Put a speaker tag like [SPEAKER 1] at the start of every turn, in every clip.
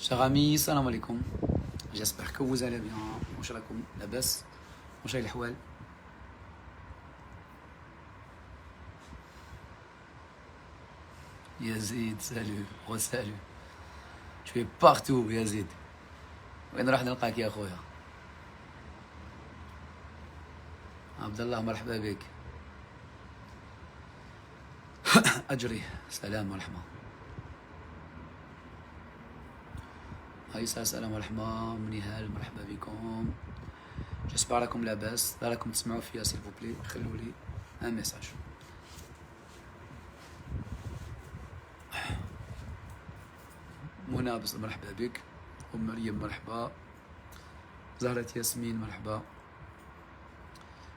[SPEAKER 1] Chers amis, salam alaikum. J'espère que vous allez bien. واش راكم لاباس؟ واش الأحوال؟ Yazid, salut, salut. Tu es partout, Yazid. وين راح نلقاك يا خويا؟ عبد الله مرحبا بك. أجري، سلام ورحمة. عيسى سلام ورحمة. منيهال مرحبا بكم. جيسبر راكم لاباس، راكم تسمعوا فيا سيل فو بلي، خلوا لي ان ميساج. منى مرحبا بك. أم مريم مرحبا. زهرة ياسمين مرحبا.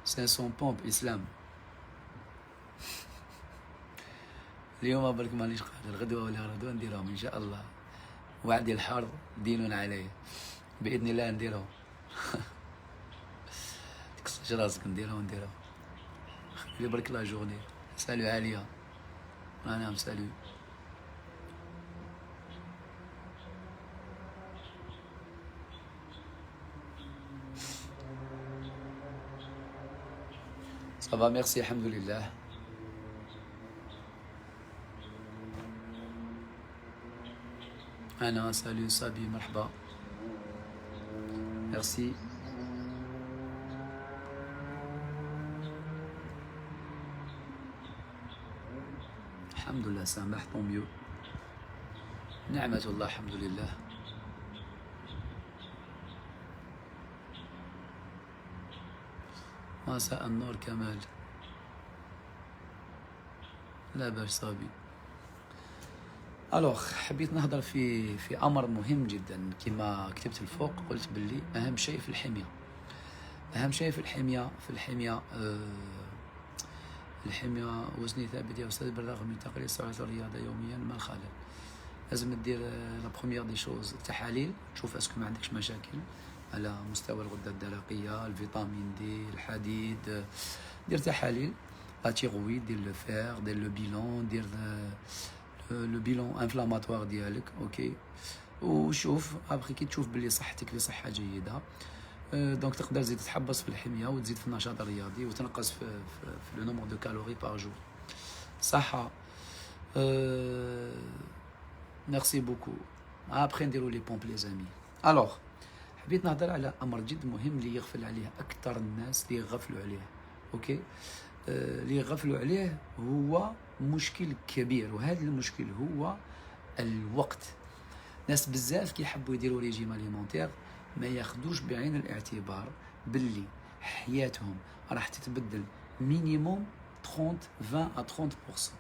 [SPEAKER 1] 500 بومب إسلام. اليوم برك مانيش قادر، الغدوة ولا غدوة نديرهم إن شاء الله. وعدي الحر دين عليه بإذن الله نديرهم. تكسرش راسك، نديرهم. خلي برك لا جورني. سالو عالية. نعم سالو. صافا ميرسي الحمد لله. أنا سالو صابي مرحبا. ميرسي. الحمد لله سامح طوميو. نعمة الله الحمد لله. مساء النور كمال. لا باش صابي. الوغ حبيت نهضر في امر مهم جدا. كما كتبت الفوق قلت باللي اهم شيء في الحميه، الحميه وزني ثابت يا استاذ بالرغم من تقليل سرعه الرياضه يوميا ما الخلل. لازم دير لا بروميير دي شوز تحاليل، تشوف اسكو ما عندكش مشاكل على مستوى الغده الدرقيه، الفيتامين دي، الحديد. دير تحاليل لا تيغويد، دير لو فير، دير لو بيلون، دير لو بيلون انفلاماتوار ديالك. اوكي، وشوف ابخي كي تشوف باللي صحتك في صحه جيده، دونك تقدر تزيد تحبس في الحميه وتزيد في النشاط الرياضي وتنقص في لو نومبر دو كالوري بار جور. صحه. ميرسي بوكو. ابخي نديرو لي بومب لي زامي. الوغ حبيت نهضر على امر جد مهم اللي يغفل عليه اكثر الناس، اللي يغفلوا عليه. اوكي، اللي يغفلوا عليه هو مشكل كبير، وهذا المشكل هو الوقت. ناس بزاف كيحبوا يديروا ريجيم اليمونتير ما ياخدوش بعين الاعتبار باللي حياتهم راح تتبدل مينيموم 20 à 30%.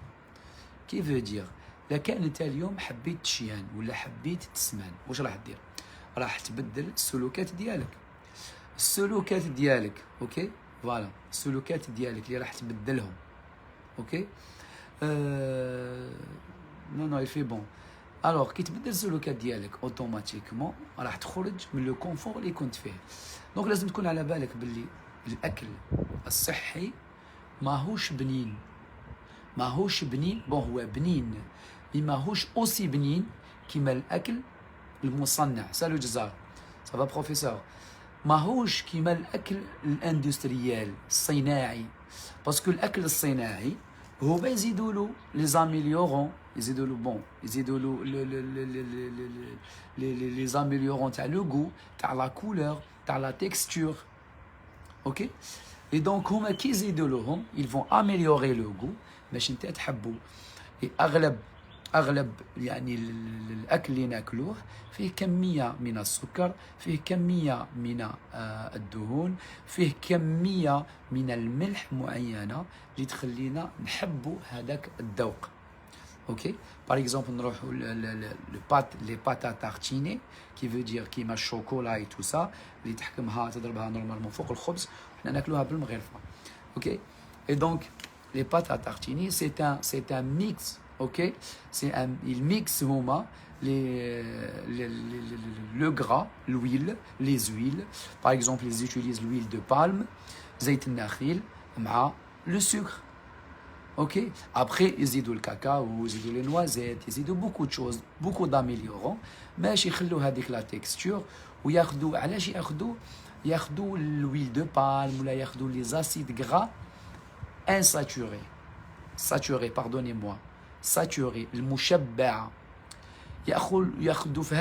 [SPEAKER 1] كيف دير لا كان انت اليوم حبيت تشيان ولا حبيت تسمان، واش راح دير؟ راح تبدل السلوكات ديالك. اوكي فوالا، السلوكات ديالك اللي راح تبدلهم. اوكي نو يفي بون. الوغ كي تبدل السلوكات ديالك اوتوماتيكمون راح تخرج من لو كونفور اللي كنت فيه. دونك لازم تكون على بالك باللي الاكل الصحي ماهوش بنين. بون هو بنين مي ماهوش اوسي بنين كيما الاكل المصنع. سالو جزار صافا بروفيسور. ماهوش كيما الاكل الاندستريال الصناعي، باسكو الاكل الصناعي هو يزيدوا له لي زاميليورون، يزيدوا له بون، يزيدوا له لي زاميليورون تاع لو غو، تاع لا كولور، تاع لا تيكستور. اوكي، اي دونك هما كي يزيدوا لهم ils vont améliorer le goût باش انت تحبوا. اغلب يعني الاكل اللي ناكلوه فيه كميه من السكر، فيه كميه من الدهون، فيه كميه من الملح معينه اللي تخلينا نحبوا هذاك الذوق. اوكي، باغ اكزومبل نروحوا لي باتا تارتيني كي فو دير كيما الشوكولا اي تو سا اللي تحكمها تضربها نورمالمون فوق الخبز، حنا ناكلوها بالمغرفه. اوكي، اي دونك les pâtes à tartiner c'est un mix. Ok, ils mixent le gras, l'huile, les huiles. Par exemple, ils utilisent l'huile de palme, زيت النخيل مع le sucre. اوكي ابخي يزيدوا الكاكاو يزيدوا لي نوازيت يزيدوا بوكو تشوز بوكو داميليورون باش يخلوا هذيك لا تيكستور وياخذوا علاش ياخذوا الويل دو بالم ولا ياخذوا لي زاسيد غرا انساتوري ساتوري باردوني موا ساتوري المشبعه ياخذوا في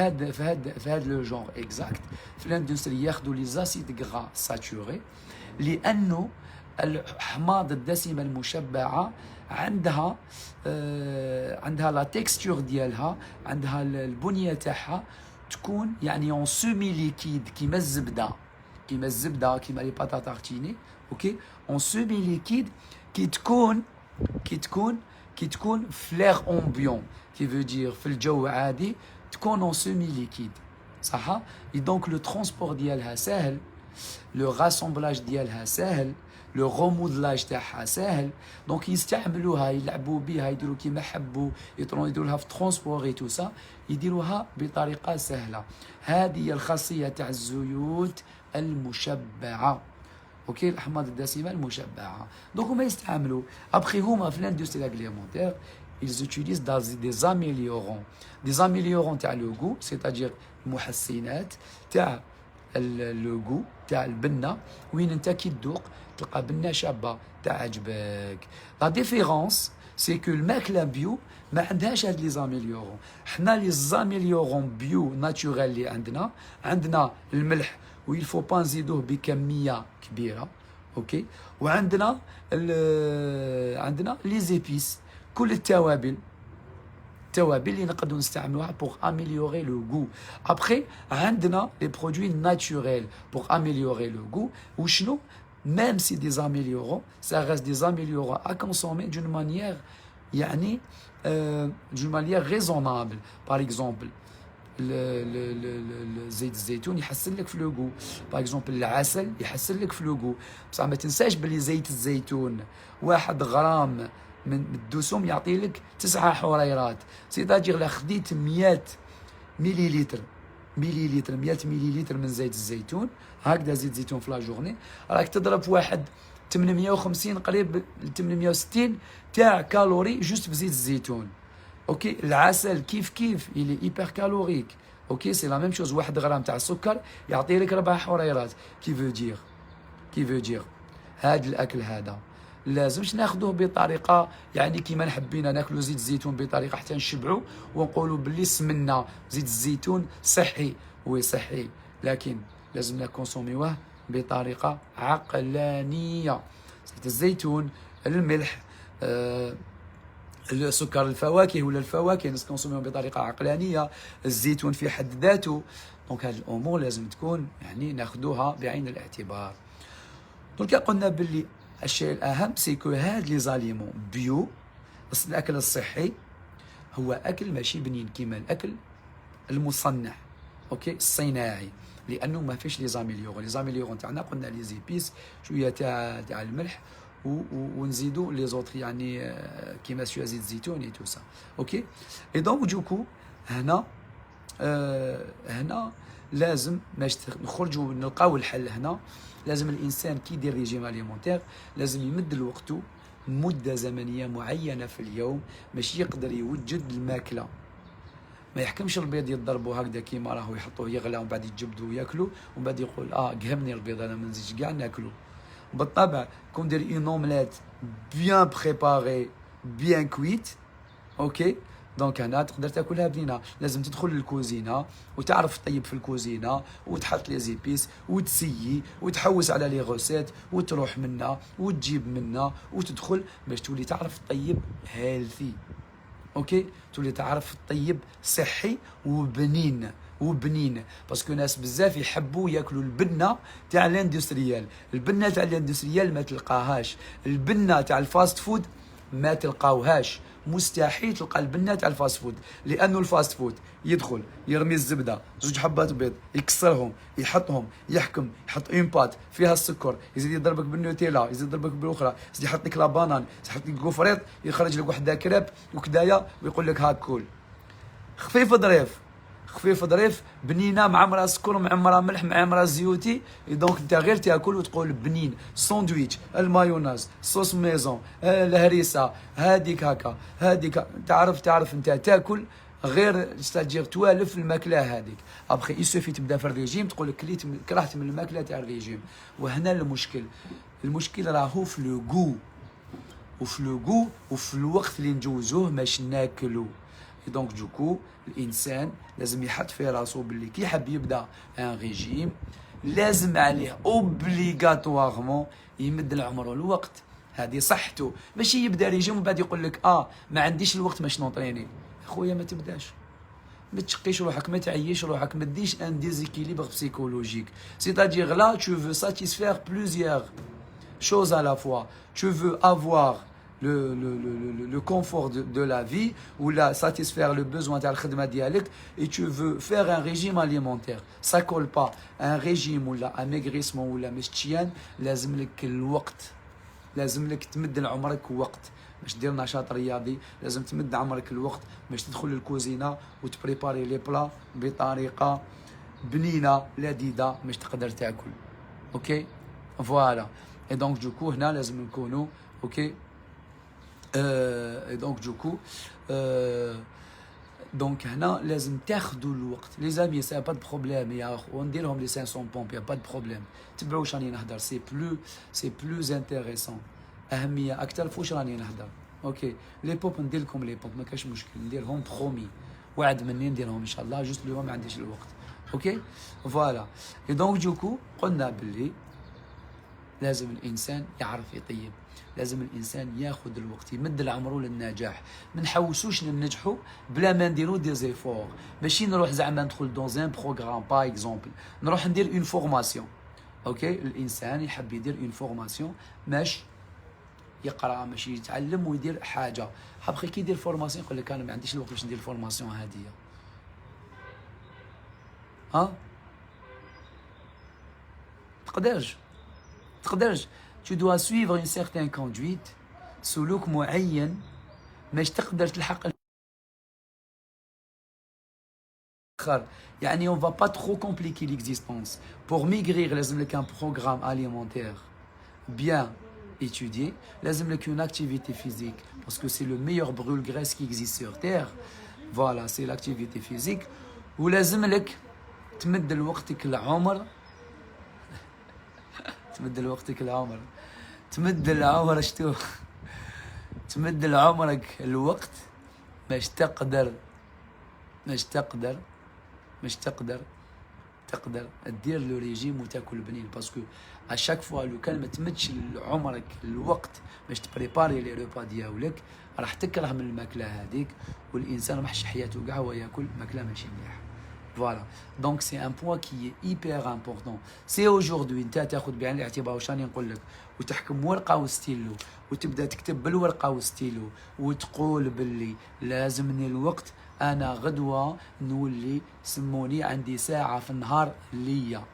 [SPEAKER 1] هذا لو جونغ اكزاكت في الاندستري ياخذوا لي زاسيد غرا ساتوري لانه الأحماض الدسمة المشبعة عندها لا تكستور ديالها عندها البنية تاعها تكون يعني اون سيمي ليكيد كيما الزبدة كيما لي باتا تارتيني اوكي اون سيمي ليكيد كي تكون فلير امبيون كي فو دير في الجو عادي تكون اون سيمي ليكيد صح دونك لو ترونسبور ديالها ساهل لو راسومبلاج ديالها ساهل لو غومودلاج تاعها ساهل دونك يستعملوها يلعبوا بها يديروا كيما حبوا يديروا لها في ترونسبور اي تو سا يديروها بطريقه سهله هذه هي الخاصيه تاع الزيوت المشبعه اوكي الاحماض الدسمه المشبعه دونك هما يستعملوا ابخي هما في الاندستري اغليمونتير ils utilisent des améliorants تاع لو غو c'est-à-dire المحسنات تاع لو غو تاع البنه وين انت كي تذوق تلقى بنه شابه تعجبك لا ديفيرونس سي كو الماكله بيو ما عندهاش هاد لي زاميليورون حنا لي زاميليورون بيو ناتوريل اللي عندنا الملح ويل فو با نزيدوه بكميه كبيره اوكي وعندنا لي زيبيس كل التوابل اللي نقدروا نستعملوها بور اميليوري لو غو ابخي عندنا لي برودوي ناتوريل بور اميليوري لو غو وشنو même si des améliorants ça reste des améliorants à consommer d'une manière يعني d'une manière raisonnable par exemple زيت الزيتون يحسن لك في لوغو باغ اكزومبل العسل يحسن لك في لوغو بصح ما تنساش بلي زيت الزيتون 1 غرام من الدسم يعطي لك 9 حريرات سيتاجير لا خديت 100 مليلتر 100 مليلتر من زيت الزيتون هكذا زيت زيتون في لا جورني راك تضرب واحد 850 قريب ل 860 تاع كالوري جوست في زيت الزيتون اوكي العسل كيف الي ايبر كالوريك اوكي سي لا ميم شوز 1 غرام تاع السكر يعطي لك 4 حريرات كي فو دير هاد الاكل هذا لازمش ناخذوه بطريقه يعني كيما نحبينا ناكلوا زيت الزيتون بطريقه حتى نشبعوا ونقولوا باللي سمنا زيت الزيتون صحي وي صحي لكن لازمنا كونسوميوه بطريقه عقلانيه زيت الزيتون الملح السكر الفواكه ولا الفواكه نكونسوميوهم بطريقه عقلانيه الزيتون في حد ذاته دونك هذه الامور لازم تكون يعني ناخذوها بعين الاعتبار دونك قلنا باللي الشيء الاهم سيكو هاد لي زاليمون بيو بس الاكل الصحي هو اكل ماشي بنين كيما الاكل المصنع اوكي الصناعي لانه ما فيش لي زاميليورون تاعنا قلنا لي زيبيس شويه تاع الملح ونزيدوا لي زوتر يعني كيما شويه زيت الزيتون اي تو سا اوكي اي دونك دوكو هنا لازم باش نخرجوا نلقاو الحل هنا لازم الانسان كي يدير ريجيم اليمونتير لازم يمد وقته مده زمنيه معينه في اليوم باش يقدر يوجد الماكله ما يحكمش البيض يضربوا هكذا كيما راهو يحطوه يغلى ومن بعد يجبدوا وياكلوا ومن بعد يقول قهمني البيض انا ما نزيدش كاع ناكلو بالطبع كون دير اون اومليت بيان بريباري بيان كويت اوكي دونك هنا تقدر تاكلها بنينه لازم تدخل للكوزينه وتعرف تطيب في الكوزينه وتحط لي زيبيس وتسيي وتحوس على لي غوسيت وتروح منا وتجيب منا وتدخل باش تولي تعرف تطيب هيلثي اوكي تولي تعرف تطيب صحي وبنين باسكو ناس بزاف يحبوا ياكلوا البنه تاع الاندستريال البنه تاع الاندستريال ما تلقاهاش البنه تاع الفاست فود ما تلقاوهاش مستحيل تلقى البنه تاع الفاست فود لانه الفاست فود يدخل يرمي الزبده 2 حبات بيض يكسرهم يحطهم يحط اون بات فيها السكر يزيد يضربك بالنوتيلا يزيد يضربك بالاخرى يزيد يحط لك لا بانان يحط لك كوفريط يخرج لك واحد كريب وكدايا ويقول لك هاك كول خفيف ظريف خفيف ظريف، بنينه معمره سكر معمره ملح معمره زيوتي، دونك انت غير تاكل وتقول بنين. ساندويتش، المايونيز، صوص ميزون، الهريسه، هذيك هكا هذيك، تعرف انت تاكل غير ستاجير توالف الماكله هذيك. ابخي يسوفي تبدا في الريجيم تقول لك كرهت من الماكله تاع الريجيم. وهنا المشكل راهو في لو غو، وفي الوقت اللي نجوزوه باش ناكلو. دونك دوكو الانسان لازم يحط في راسو باللي كي يحب يبدا ان ريجيم لازم عليه اوبليغاتوارمون يمد العمر والوقت. هذه صحته، ماشي يبدا ريجيم ومن بعد يقول لك ما عنديش الوقت باش نونطريني. خويا ما تبداش، ما تشقيش روحك، ما تعيش روحك، ما ديش ان ديزيكيليبر بسيكولوجيك. سيتادير لا tu veux satisfaire plusieurs choses à la fois. Tu veux avoir le confort de la vie ou satisfaire le besoin de la dialecte, et tu veux faire un régime alimentaire. Ça colle pas. Un régime ou un maigrissement ou la مشتيان لازم لك الوقت، لازم لك تمد لعمرك وقت باش دير نشاط رياضي، لازم تمد عمرك الوقت باش تدخل الكوزينه وتبريباري لي بلا بطريقه بنينه لذيذه باش تقدر تاكل. اوكي فوالا. اي دونك دوكو هنا لازم نكونوا اوكي. دونك دوكو دونك هنا لازم تاخذوا الوقت لي زامي. سي با دو بروبليم يا اخو، نديرهم لي 500 بومب، يا با دو بروبليم. تبعوا واش راني نهضر، سي بلو انتريسون، اهميه اكثر فواش راني نهضر. اوكي لي بوب ندير لكم لي بوب، ما كاش مشكل، نديرهم برومي، وعد مني نديرهم ان شاء الله. جوست اليوم ما عنديش الوقت. اوكي فوالا. اي دونك دوكو قلنا باللي لازم الانسان يعرف يطيب، لازم الانسان ياخذ الوقت، يمد العمر للنجاح. ما نحوسوش ننجحوا بلا ما نديرو دي زيفور. ماشي نروح زعما ندخل دون ان بروغرام با اكزومبل، نروح ندير اون فورماسيون. اوكي الانسان يحب يدير اون فورماسيون باش يقرا، ماشي يتعلم ويدير حاجه. ابخي كي يدير فورماسيون يقول لك انا ما عنديش الوقت باش ندير الفورماسيون هذه. تقدرش tu dois suivre une certaine conduite، سلوك معين باش تقدر تلحق الاخر. يعني on va pas trop compliquer l'existence. Pour maigrir لازم لك un programme alimentaire bien étudié، لازم لك une activité physique parce que c'est le meilleur brûle-graisse qui existe sur terre. Voilà, c'est l'activité physique. ولازم لك تمد لوقتك العمر تمد لوقتك العمر، تمد العمر شتو تمد لعمرك الوقت باش تقدر دير لو ريجيم وتاكل بنين. باسكو اشاك فوا لو كان ما تمدش لعمرك الوقت باش تبريباري لي روبا ديالك راح تكره من الماكله هذيك، والانسان راح حياته كاع هو ياكل ماكله ماشي مليحه. Voilà, donc c'est un point qui est hyper important. C'est aujourd'hui انت تاخذ بعين الاعتبار واش راني نقول لك، وتحكم ورقه وستيلو وتبدا تكتب بالورقه وستيلو وتقول باللي لازمني الوقت. انا غدوه نولي سموني عندي ساعه في النهار ليا،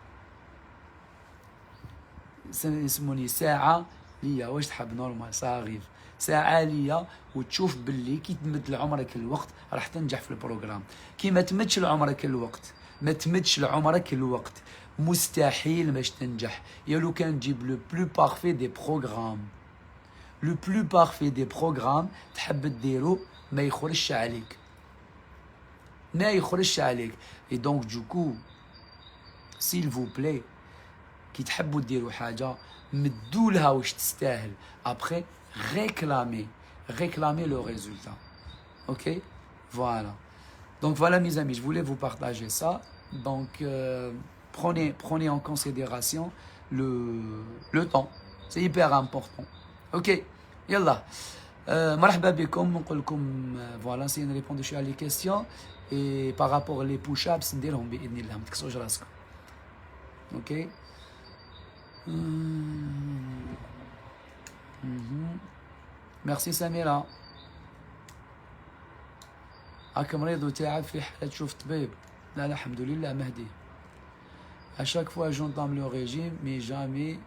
[SPEAKER 1] يسموني ساعه ليا. واش تحب نورمال صاغيف ساعه ليا، وتشوف باللي كي تمد لعمرك الوقت راح تنجح في البروغرام. كي ما تمدش لعمرك الوقت مستحيل باش تنجح. يا لو كان تجيب لو بلو بارفي دي بروغرام تحب ديرو ما يخرجش عليك. اي دونك دوكو سيل فو بلاي كي تحبوا ديروا حاجه مدوا لها واش تستاهل. ابخي réclamer le résultat. Ok, voilà. Donc voilà mes amis, je voulais vous partager ça. Donc prenez en considération le temps, c'est hyper important. Ok, yallah. مرحبا بكم. نقول لكم voilà, c'est une réponse à les questions et par rapport les push-ups نديرهم باذن الله، ما تكسروش راسكم. Ok. ميرسي سميرة. هاك مريض وتعب في حالة تشوف طبيب؟ لا الحمد لله مهدي. اشاك فوا جونطام لو ريجيم مي جامي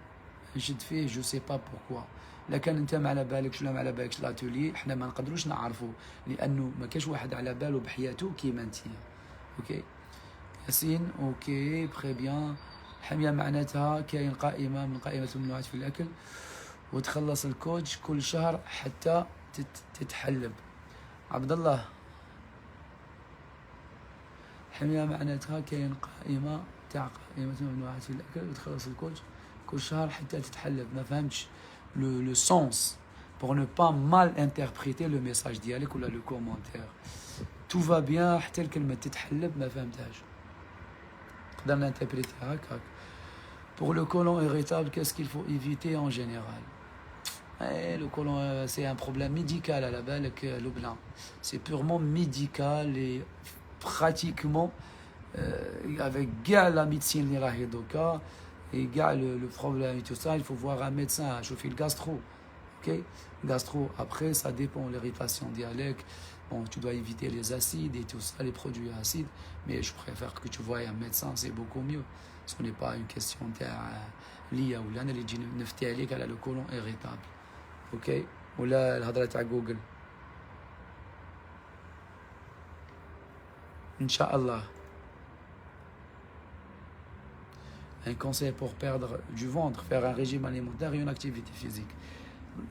[SPEAKER 1] نشد فيه جو سي با بوركوا. لا كان انت ما على بالكش ولا ما على بالكش لاتولي حنا ما نقدروش نعرفوا، لانه ما كاش واحد على باله بحياته كيما انتيا. اوكي ياسين اوكي بخي بيان. الحمية معناتها كاين قائمة من قائمة الممنوعات في الأكل، وتخلص الكوج كل شهر حتى تتحلب. عبد الله، الحمية معناتها كاين قائمة تاع قائمة الممنوعات في الأكل وتخلص الكوج كل شهر حتى تتحلب. ما فهمتش لو سونس pour ne pas mal interpréter le message ديالك ولا لو كومونتير. tout va bien حتى الكلمة تتحلب ما فهمتهاش. قدرنا نانتربريتي هكاك. Pour le côlon irritable, qu'est-ce qu'il faut éviter en général? Le côlon, c'est un problème médical à la base, le blanc. C'est purement médical et pratiquement, avec la médecine et le problème et tout ça, il faut voir un médecin, chauffer le gastro. Okay? Gastro, après, ça dépend de l'irritation dialecte. Bon, tu dois éviter les acides et tout ça, les produits acides, mais je préfère que tu voies un médecin, c'est beaucoup mieux. Ce n'est pas une question liée ou là, اللي تجي نفتي عليك على le côlon irritable. OK? ولا الهضرة تاع جوجل. إن شاء الله. Un conseil pour perdre du ventre, faire un régime alimentaire et une activité physique.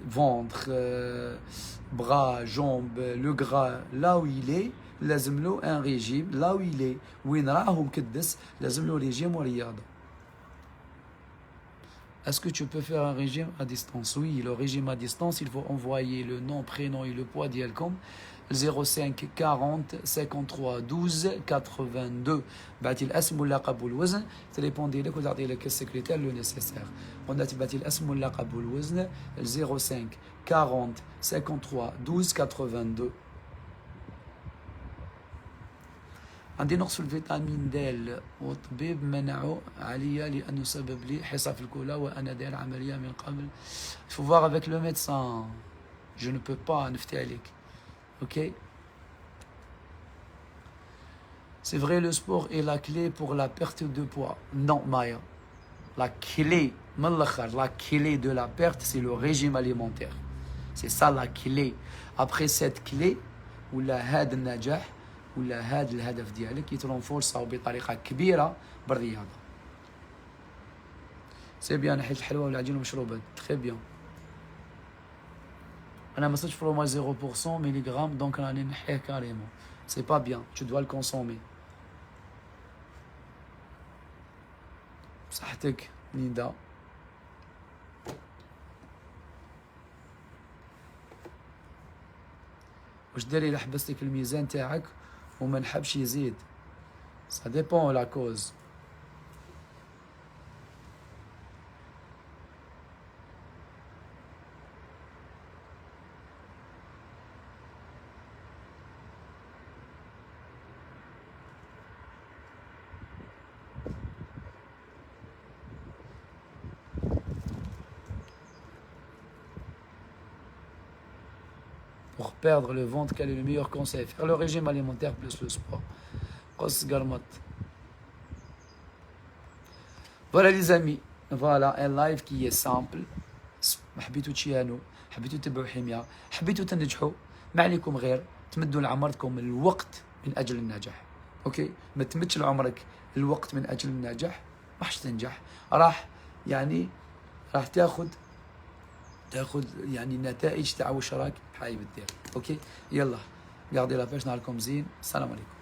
[SPEAKER 1] Ventre, bras, jambes, le gras, là où il est, لازم له un régime, là où il est, وين راه مكدس, لازم له régime ورياضة. Est-ce que tu peux faire un régime à distance? Oui, le régime à distance, il faut envoyer le nom, prénom et le poids d'Yelcom 05 40 53 12 82. بعتي الاسم واللقب والوزن تليبوندي لك وتعطي لك السكرتير لو نيسيسير. قلنا تبعتي الاسم واللقب والوزن 05 40 53 12 82. عندي نقص في الفيتامين د والطبيب منعه عليا لأنه سبب لي حصى في الكلى وأنا داير عملية من قبل. Il faut voir avec le médecin. Je ne peux pas نفتي عليك. OK? C'est vrai, le sport est la clé pour la perte de poids. Non, Maya. La clé, la clé de la perte, c'est le régime alimentaire. C'est ça la clé. Après cette clé, ولا هذا النجاح ولا هذا الهدف ديالك يترونفورساو بطريقه كبيره بالرياضه. سي بيان نحيت الحلوى والعجين والمشروبات. تري بيان. انا ما صرتش فروماج 0% مليغرام دونك راني نحيه كاريمون. سي با بيان. Tu dois le consommer. بصحتك نيدا. واش ديري الا حبستك الميزان تاعك وما نحبش يزيد؟ Ça dépend la cause. Pour perdre le ventre, quel est le meilleur conseil? Faire le régime alimentaire plus le sport. Voilà les amis, voilà un live qui est simple. حبيتوا تشيانوا، حبيتوا تتبعوا حمية، حبيتوا تنجحوا، ما عليكم غير تمدوا لعمركم الوقت من أجل النجاح. أوكي؟ ما تمدش لعمرك الوقت من أجل النجاح راح تنجح، راح تاخذ يعني نتائج تاع واش راك حايب دير. اوكي يلا قاعدي لا باش نهاركم زين. السلام عليكم.